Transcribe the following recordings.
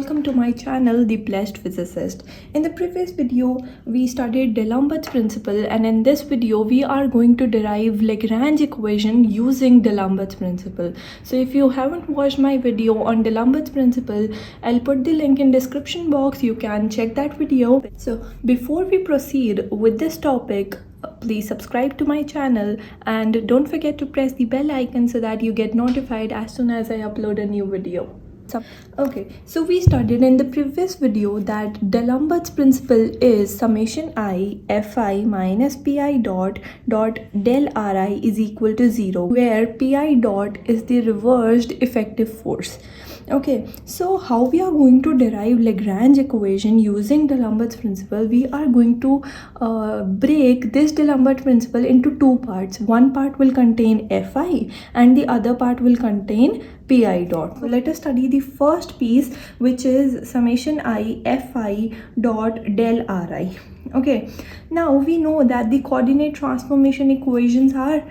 welcome to my channel The Blessed Physicist. In the previous video we studied D'Alembert's principle, and in this video we are going to derive Lagrange equation using D'Alembert's principle. So if you haven't watched my video on D'Alembert's principle, I'll put the link in description box. You can check that video. So before we proceed with this topic, please subscribe to my channel and don't forget to press the bell icon so that you get notified as soon as I upload a new video. Okay, so we studied in the previous video that D'Alembert's principle is summation I fi minus pi dot del ri is equal to 0, where pi dot is the reversed effective force. Okay, so how we are going to derive Lagrange equation using D'Alembert's principle? We are going to break this D'Alembert principle into two parts. One part will contain fi and the other part will contain pi dot. So let us study the first piece, which is summation I fi dot del ri. Okay, now we know that the coordinate transformation equations are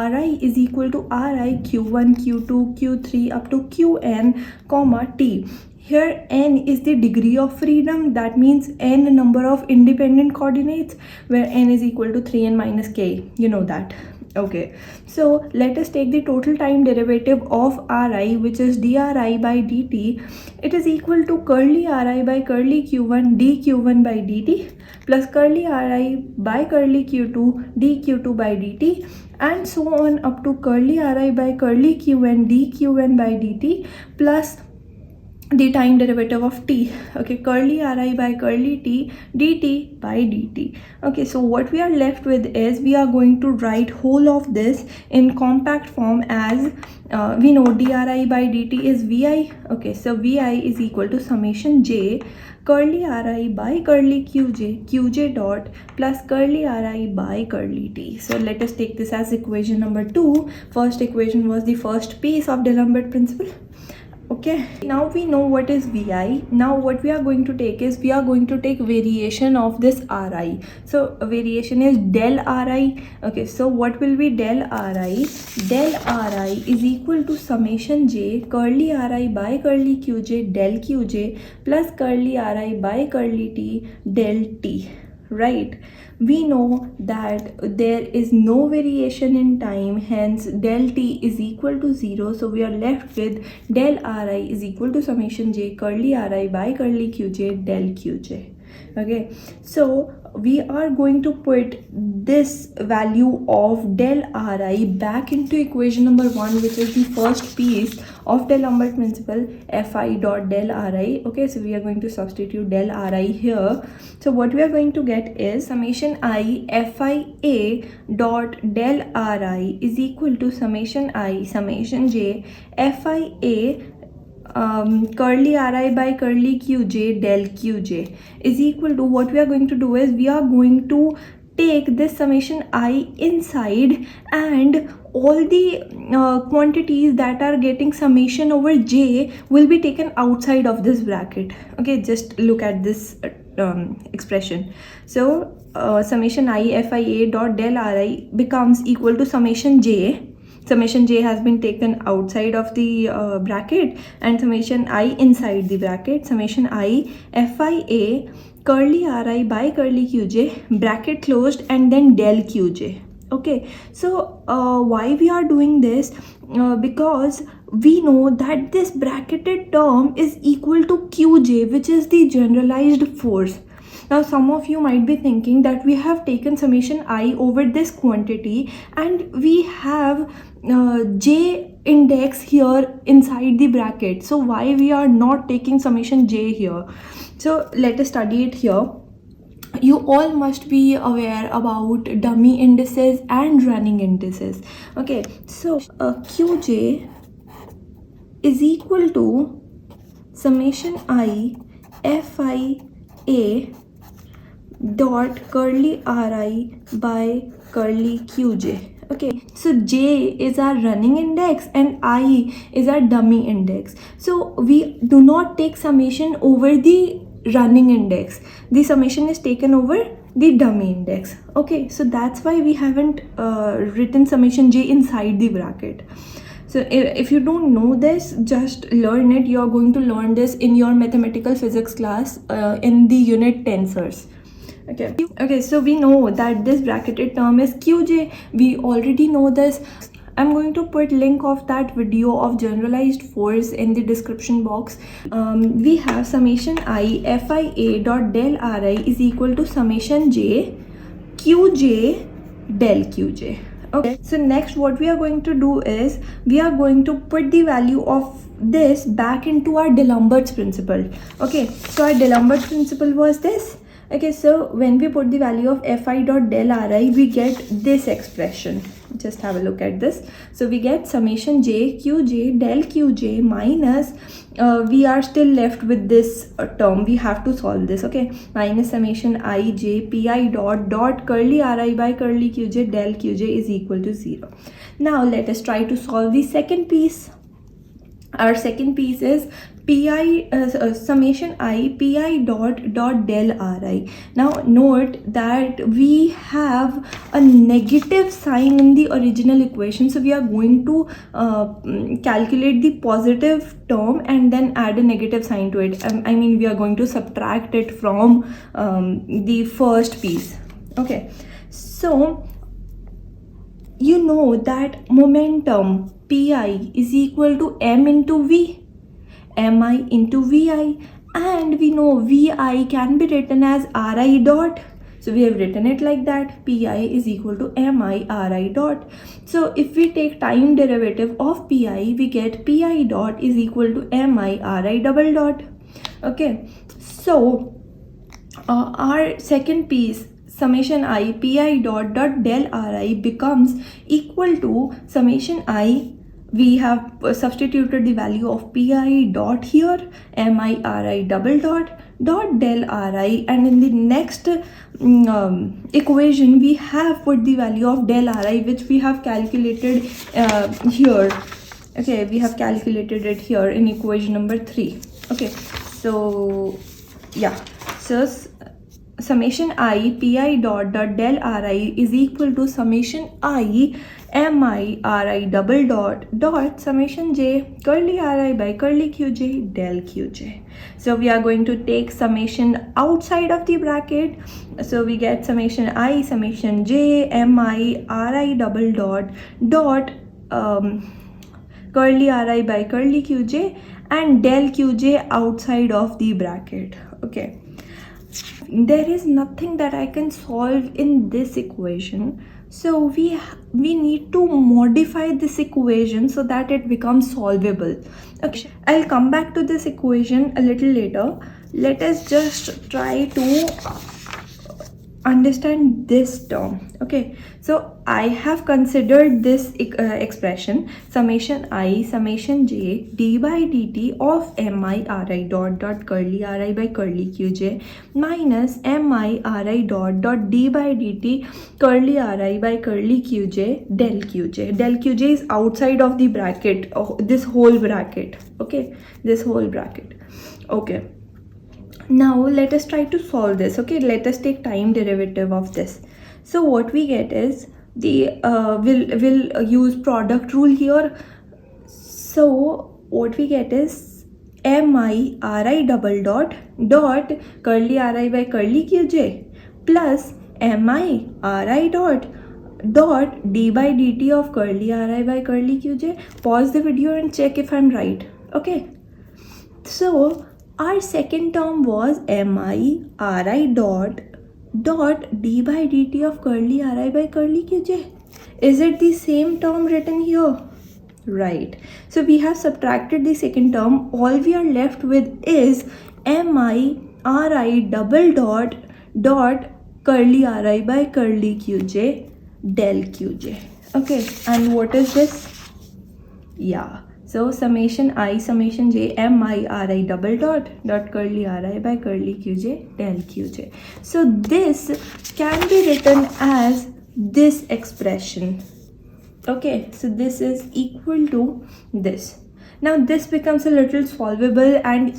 ri is equal to ri q1 q2 q3 up to qn comma t. Here n is the degree of freedom, that means n number of independent coordinates, where n is equal to 3n minus k, you know that. Okay, so let us take the total time derivative of ri, which is dri by dt. It is equal to curly ri by curly q1 dq1 by dt plus curly ri by curly q2 dq2 by dt, and so on up to curly ri by curly qn dqn by dt plus the time derivative of t. Okay, curly ri by curly t dt by dt. Okay, so what we are left with is we are going to write whole of this in compact form as we know dri by dt is vi. Okay, so vi is equal to summation j curly ri by curly qj dot plus curly ri by curly t. So let us take this as equation number 2. First equation was the first piece of D'Alembert principle. Okay, now we know what is vi. Now what we are going to take is we are going to take variation of this ri. So variation is del ri. Okay, so what will be del ri? Del ri is equal to summation j curly ri by curly qj del qj plus curly ri by curly t del t. Right, we know that there is no variation in time, hence del t is equal to 0. So we are left with del ri is equal to summation j curly ri by curly qj del qj. Okay, so we are going to put this value of del ri back into equation number 1, which is the first piece of D'Alembert principle, fi dot del ri. Okay, so we are going to substitute del ri here. So what we are going to get is summation I fi a dot del ri is equal to summation I summation j fi a curly ri by curly qj del qj is equal to, what we are going to do is we are going to take this summation I inside, and all the quantities that are getting summation over j will be taken outside of this bracket. Okay, just look at this expression. So summation I fi a dot del ri becomes equal to summation j. Summation j has been taken outside of the bracket and summation I inside the bracket. Summation I fi a curly ri by curly qj bracket closed and then del qj. Okay, so why we are doing this? Because we know that this bracketed term is equal to qj, which is the generalized force. Now some of you might be thinking that we have taken summation I over this quantity and we have j index here inside the bracket, so why we are not taking summation j here? So let us study it here. You all must be aware about dummy indices and running indices. Okay, so qj is equal to summation I fi a dot curly ri by curly qj. Okay, so j is our running index and I is our dummy index. So we do not take summation over the running index. The summation is taken over the dummy index. Okay, so that's why we haven't written summation j inside the bracket. So if you don't know this, just learn it. You are going to learn this in your mathematical physics class in the unit tensors. Okay, so we know that this bracketed term is qj. We already know this. I'm going to put link of that video of generalized force in the description box. We have summation I fia dot del ri is equal to summation j qj del qj. Okay, so next what we are going to do is we are going to put the value of this back into our D'Alembert's principle. Okay, so our D'Alembert's principle was this. Okay, so when we put the value of fi dot del ri, we get this expression. Just have a look at this. So we get summation j qj del qj minus we are still left with this term. We have to solve this. Okay, minus summation I j pi dot curly ri by curly qj del qj is equal to 0. Now let us try to solve the second piece. Our second piece is summation I pi dot del ri. Now note that we have a negative sign in the original equation, so we are going to calculate the positive term and then add a negative sign to it. I mean, we are going to subtract it from the first piece. Okay, so you know that momentum pi is equal to m into v, mi into vi, and we know vi can be written as ri dot. So we have written it like that, pi is equal to mi ri dot. So if we take time derivative of pi, we get pi dot is equal to mi ri double dot. Okay, so our second piece, summation I pi dot del ri, becomes equal to summation I. We have substituted the value of pi dot here, mi ri double dot del ri, and in the next equation we have put the value of del ri, which we have calculated here. Okay, we have calculated it here in equation number 3. Okay, so yeah, so summation I pi dot del ri is equal to summation I mi ri double dot summation j curly ri by curly qj del qj. So we are going to take summation outside of the bracket. So we get summation I summation j mi ri double dot curly ri by curly qj and del qj outside of the bracket. Okay, there is nothing that I can solve in this equation, so we need to modify this equation so that it becomes solvable. Okay, I'll come back to this equation a little later. Let us just try to understand this term. Okay, so I have considered this expression summation I summation j d by dt of mi ri dot curly ri by curly qj minus mi ri dot d by dt curly ri by curly qj del qj. Del qj is outside of the bracket, this whole bracket. Okay, this whole bracket. Okay, now let us try to solve this. Okay, let us take time derivative of this. So what we get is the we'll use product rule here. So what we get is mi ri double dot curly ri by curly qj plus mi ri dot d by dt of curly ri by curly qj. Pause the video and check if I'm right. Okay, so our second term was mi ri dot d by dt of curly ri by curly qj. Is it the same term written here? Right. So we have subtracted the second term. All we are left with is mi ri double dot curly ri by curly qj del qj. Okay, and what is this? Yeah, so summation I summation j mi ri double dot curly ri by curly qj del qj. So this can be written as this expression. Okay, so this is equal to this. Now this becomes a little solvable, and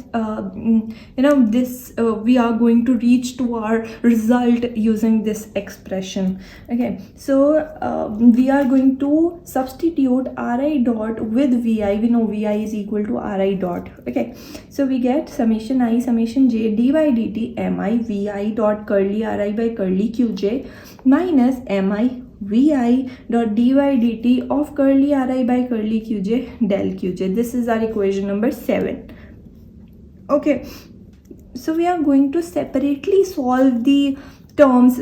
this we are going to reach to our result using this expression. Okay, so we are going to substitute ri dot with vi. We know vi is equal to ri dot. Okay, so we get summation I summation j d by dt mi vi dot curly ri by curly qj minus mi vi dot dy dt of curly ri by curly qj del qj. This is our equation number 7. Okay, so we are going to separately solve the terms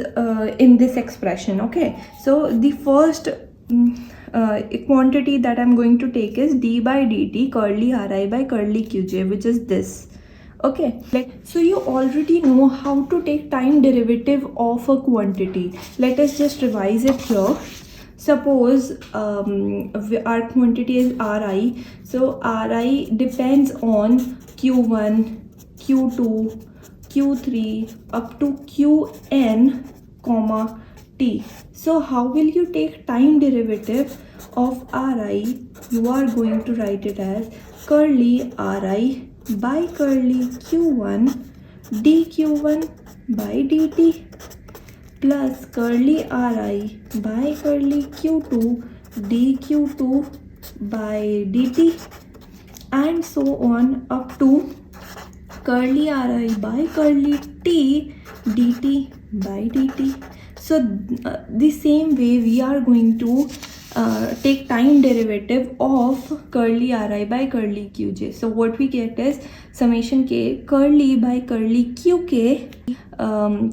in this expression. Okay, so the first quantity that I'm going to take is d by dt curly ri by curly qj, which is this. Okay, so you already know how to take time derivative of a quantity. Let us just revise it here. Suppose our quantity is ri, so ri depends on q1, q2, q3 up to qn comma t. So how will you take time derivative of ri? You are going to write it as curly ri by curly q1 dq1 by dt plus curly ri by curly q2 dq2 by dt, and so on up to curly ri by curly t dt by dt. So the same way we are going to take time derivative of curly ri by curly qj. So what we get is summation k curly by curly qk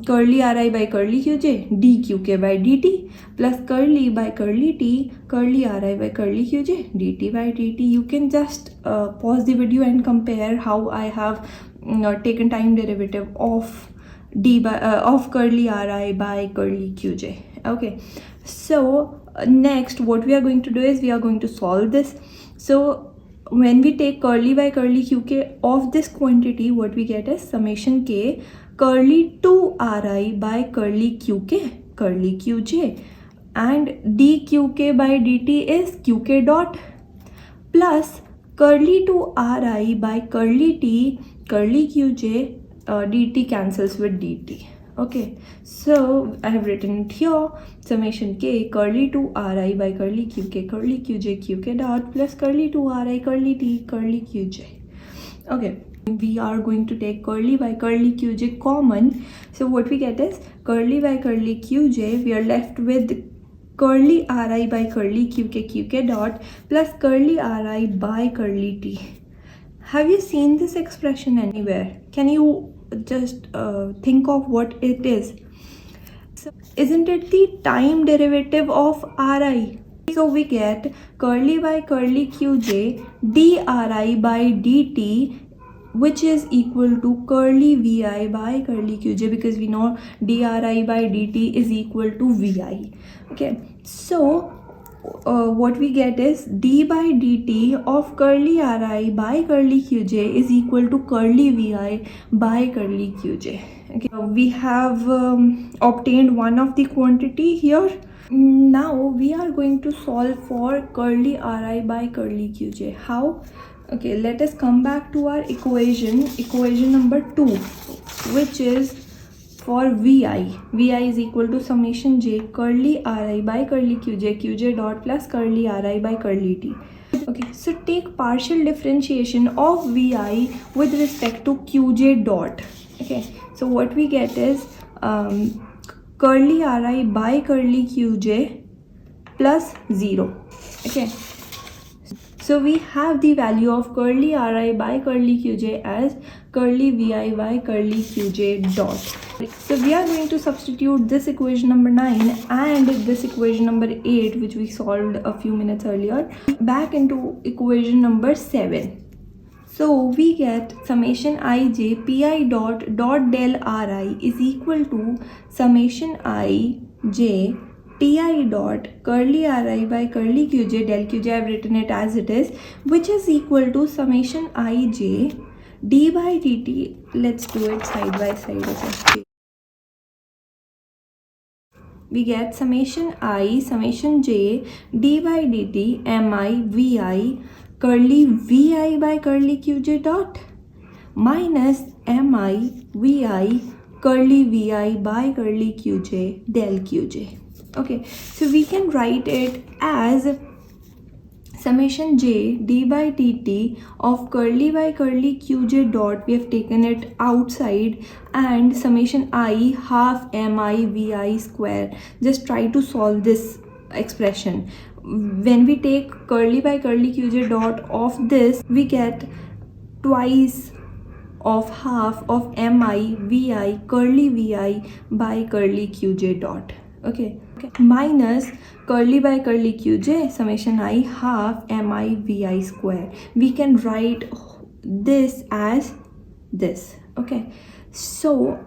curly ri by curly qj dqk by dt plus curly by curly t curly ri by curly qj dt by dt. You can just pause the video and compare how I have taken time derivative of of curly ri by curly qj. Okay, so next what we are going to do is we are going to solve this. So when we take curly by curly qk of this quantity, what we get is summation k curly 2 ri by curly qk curly qj, and dqk by dt is qk dot plus curly 2 ri by curly t curly qj dt cancels with dt. Okay, so I have written it here, summation k curly 2 ri by curly qk curly qj qk dot plus curly 2 ri curly t curly qj. Okay, we are going to take curly by curly qj common. So what we get is curly by curly qj, we are left with curly ri by curly qk qk dot plus curly ri by curly t. Have you seen this expression anywhere? Can you just think of what it is? So, isn't it the time derivative of ri? So we get curly by curly qj dri by dt, which is equal to curly vi by curly qj, because we know dri by dt is equal to vi. Okay, so what we get is d by dt of curly ri by curly qj is equal to curly vi by curly qj. Okay, we have obtained one of the quantity here. Now we are going to solve for curly ri by curly qj. How? Okay, let us come back to our equation number 2, which is for vi. Vi is equal to summation j curly ri by curly qj qj dot plus curly ri by curly t. Okay, so take partial differentiation of vi with respect to qj dot. Okay, so what we get is curly ri by curly qj plus 0. Okay, so we have the value of curly ri by curly qj as curly vi by curly qj dot. So we are going to substitute this equation number 9 and this equation number 8, which we solved a few minutes earlier, back into equation number 7. So we get summation ij pi dot del ri is equal to summation I j ti dot curly ri by curly qj del qj. I have written it as it is, which is equal to summation ij d by dt. Let's do it side by side. Okay, we get summation I summation j d by dt mi vi curly vi by curly qj dot minus mi vi curly vi by curly qj del qj. Okay, so we can write it as summation j d by dt of curly by curly qj dot, we have taken it outside, and summation I half mi vi square. Just try to solve this expression. When we take curly by curly qj dot of this, we get twice of half of mi vi curly vi by curly qj dot. Okay, minus curly by curly qj summation I half mi vi square. We can write this as this. Okay, so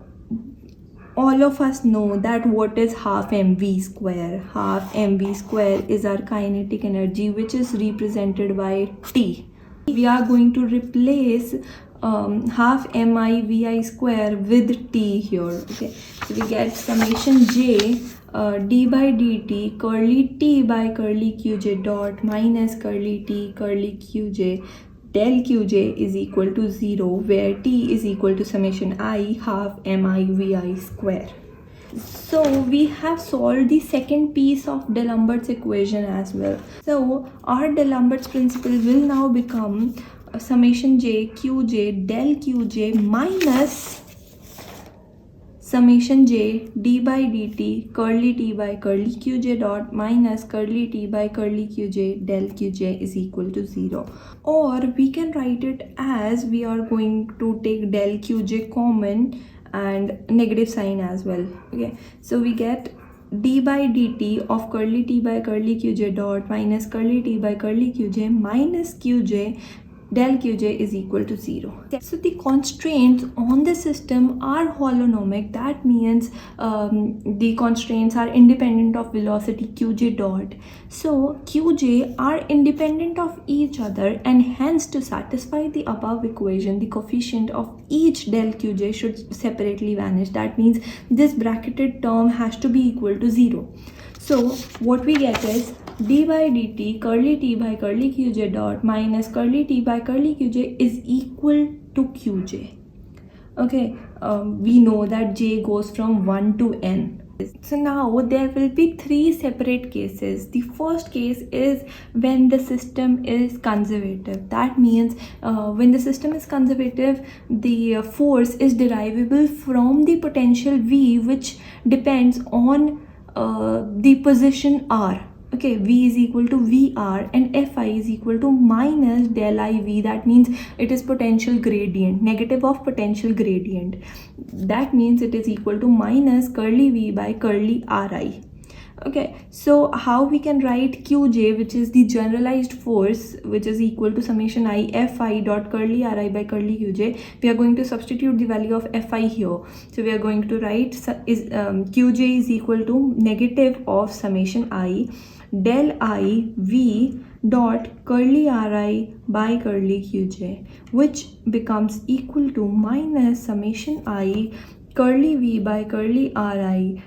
all of us know that what is half mv square. Half mv square is our kinetic energy, which is represented by T. We are going to replace half mi vi square with T here. Okay, so we get summation j d by dt curly T by curly qj dot minus curly T curly qj del qj is equal to 0, where T is equal to summation I half mi vi square. So we have solved the second piece of D'Alembert equation as well. So our D'Alembert principle will now become summation j qj del qj minus summation j d by dt curly T by curly qj dot minus curly T by curly qj del qj is equal to 0. Or we can write it as, we are going to take del qj common and negative sign as well. Okay, so we get d by dt of curly T by curly qj dot minus curly T by curly qj minus qj del qj is equal to 0. So the constraints on the system are holonomic. That means the constraints are independent of velocity qj dot. So qj are independent of each other, and hence to satisfy the above equation, the coefficient of each del qj should separately vanish. That means this bracketed term has to be equal to 0. So what we get is d by dt curly T by curly qj dot minus curly T by curly qj is equal to qj. Okay, we know that j goes from 1 to n. So now there will be three separate cases. The first case is when the system is conservative. That means when the system is conservative, the force is derivable from the potential V, which depends on the position r. Okay, V is equal to VR and Fi is equal to minus del IV. That means it is potential gradient, negative of potential gradient. That means it is equal to minus curly V by curly Ri. Okay, so how we can write Qj, which is the generalized force, which is equal to summation I Fi dot curly Ri by curly Qj. We are going to substitute the value of Fi here. So we are going to write Qj is equal to negative of summation I del I V dot curly Ri by curly qj, which becomes equal to minus summation I curly V by curly Ri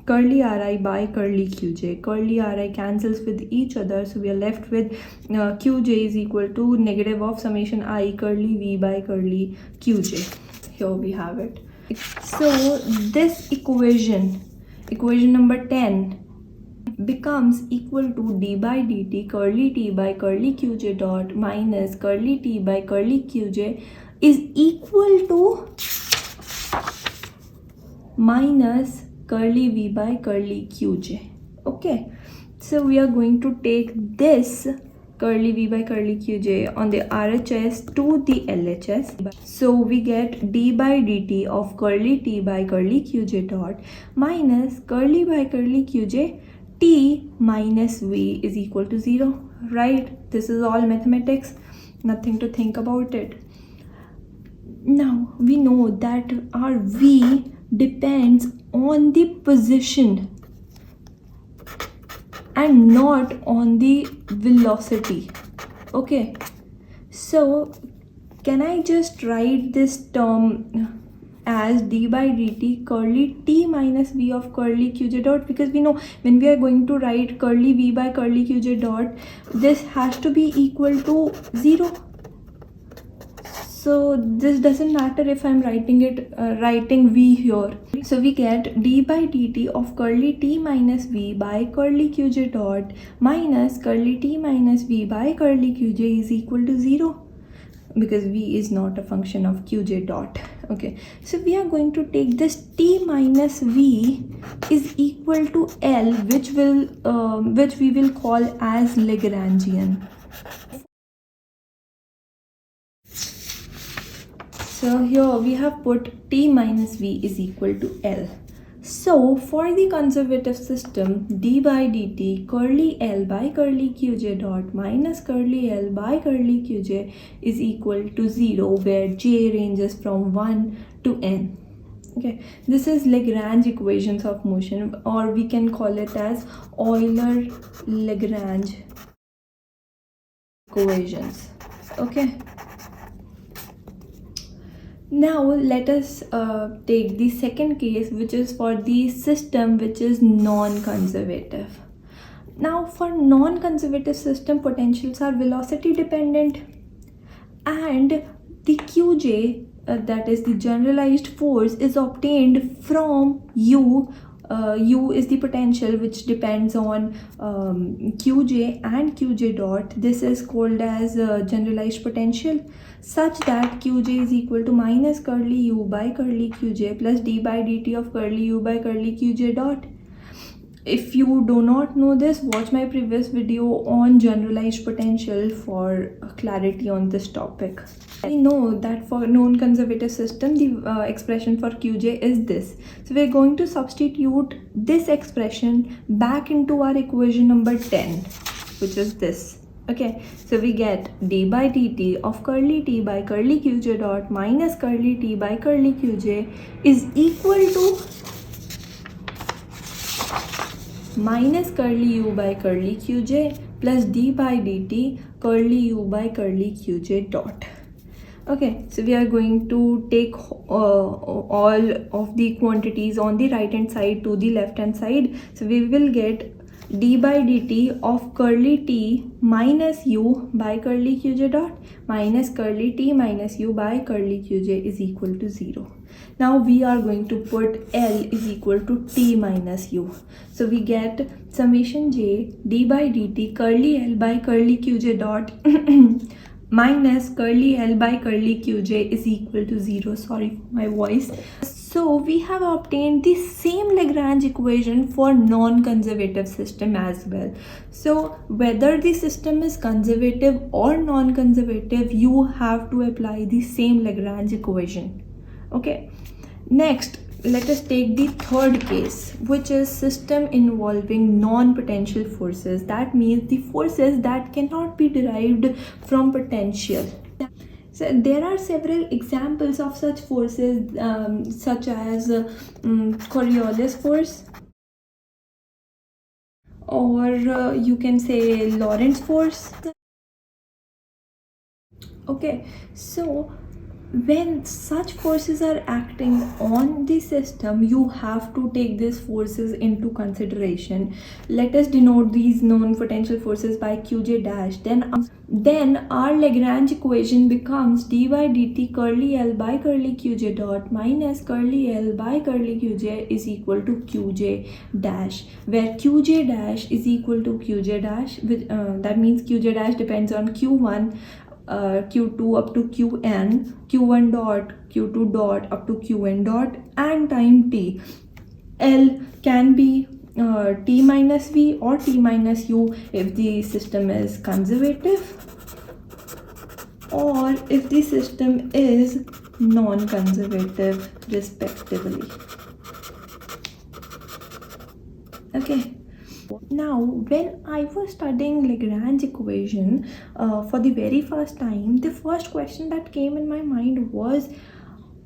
curly Ri by curly qj. Curly Ri cancels with each other, so we are left with qj is equal to negative of summation I curly V by curly qj. Here we have it. So this equation number 10, becomes equal to d by dt curly T by curly qj dot minus curly T by curly qj is equal to minus curly V by curly qj. Okay, so we are going to take this curly V by curly qj on the RHS to the LHS. So we get d by dt of curly T by curly qj dot minus curly by curly qj T minus V is equal to 0, right? This is all mathematics, nothing to think about it. Now we know that our V depends on the position and not on the velocity. Okay, so can I just write this term as d by dt curly t minus v of curly qj dot, because we know when we are going to write curly v by curly qj dot, this has to be equal to 0. So this doesn't matter if I'm writing v here. So we get d by dt of curly t minus v by curly qj dot minus curly t minus v by curly qj is equal to 0, because v is not a function of qj dot. Okay, so we are going to take this t minus v is equal to L, which we will call as Lagrangian. So here we have put t minus v is equal to L. So for the conservative system, d by dt curly L by curly qj dot minus curly L by curly qj is equal to 0, where j ranges from 1 to n. Okay, this is Lagrange equations of motion, or we can call it as Euler-Lagrange equations. Okay. Now let us take the second case, which is for the system which is non-conservative. Now for non-conservative system, potentials are velocity dependent, and the qj, that is the generalized force, is obtained from u. U is the potential which depends on qj and qj dot. This is called as generalized potential, such that qj is equal to minus curly u by curly qj plus d by dt of curly u by curly qj dot. If you do not know this, watch my previous video on generalized potential for clarity on this topic. We know that for non-conservative system, the expression for qj is this. So we're going to substitute this expression back into our equation number 10, which is this. Okay, so we get d by dt of curly t by curly qj dot minus curly t by curly qj is equal to minus curly u by curly qj plus d by dt curly u by curly qj dot. Okay, so we are going to take all of the quantities on the right hand side to the left hand side. So we will get d by dt of curly t minus u by curly qj dot minus curly t minus u by curly qj is equal to 0. Now we are going to put L is equal to t minus u. So we get summation j d by dt curly L by curly qj dot minus curly L by curly qj is equal to 0. Sorry for my voice. So we have obtained the same Lagrange equation for non-conservative system as well. So whether the system is conservative or non-conservative, you have to apply the same Lagrange equation. Okay, next let us take the third case, which is system involving non-potential forces. That means the forces that cannot be derived from potential. So there are several examples of such forces, such as Coriolis force, or you can say Lorentz force. Okay, so when such forces are acting on the system, you have to take these forces into consideration. Let us denote these known potential forces by qj dash. Then our Lagrange equation becomes d by dt curly L by curly qj dot minus curly L by curly qj is equal to qj dash, where qj dash is equal to qj dash, which that means qj dash depends on q1, q2 up to qn, q1 dot, q2 dot up to qn dot, and time t. L can be t minus v or t minus u if the system is conservative, or if the system is non-conservative, respectively. Okay. Now, when I was studying Lagrange equation for the very first time, the first question that came in my mind was,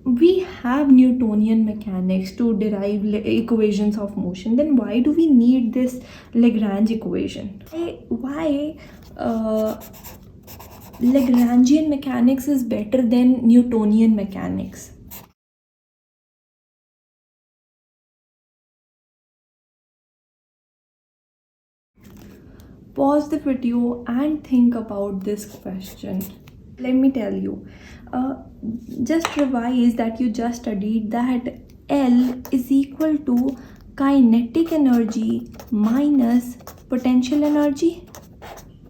we have Newtonian mechanics to derive equations of motion, then why do we need this Lagrange equation? Why Lagrangian mechanics is better than Newtonian mechanics? pause the video and think about this question. Let me tell you, just revise that you just studied that L is equal to kinetic energy minus potential energy,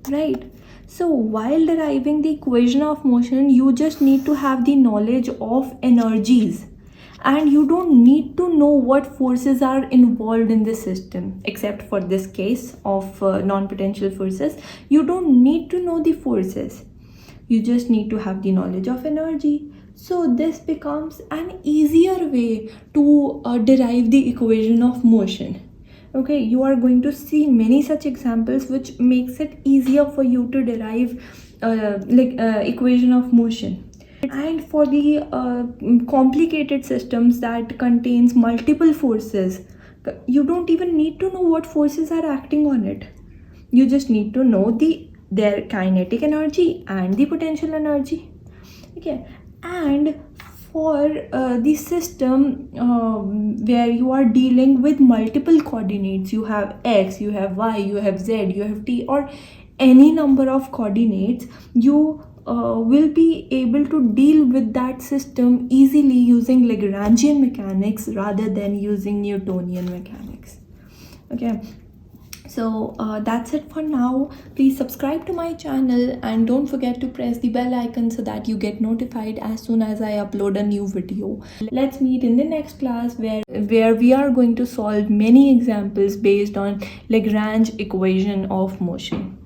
right? So while deriving the equation of motion, you just need to have the knowledge of energies, and you don't need to know what forces are involved in the system, except for this case of non-potential forces. You don't need to know the forces, you just need to have the knowledge of energy. So this becomes an easier way to derive the equation of motion. Okay, you are going to see many such examples which makes it easier for you to derive equation of motion. And for the complicated systems that contains multiple forces, you don't even need to know what forces are acting on it. You just need to know their kinetic energy and the potential energy. Okay, and for the system where you are dealing with multiple coordinates, you have x, you have y, you have z, you have t, or any number of coordinates, you will be able to deal with that system easily using Lagrangian mechanics rather than using Newtonian mechanics. Okay, so that's it for now. Please subscribe to my channel and don't forget to press the bell icon so that you get notified as soon as I upload a new video. Let's meet in the next class where we are going to solve many examples based on Lagrange equation of motion.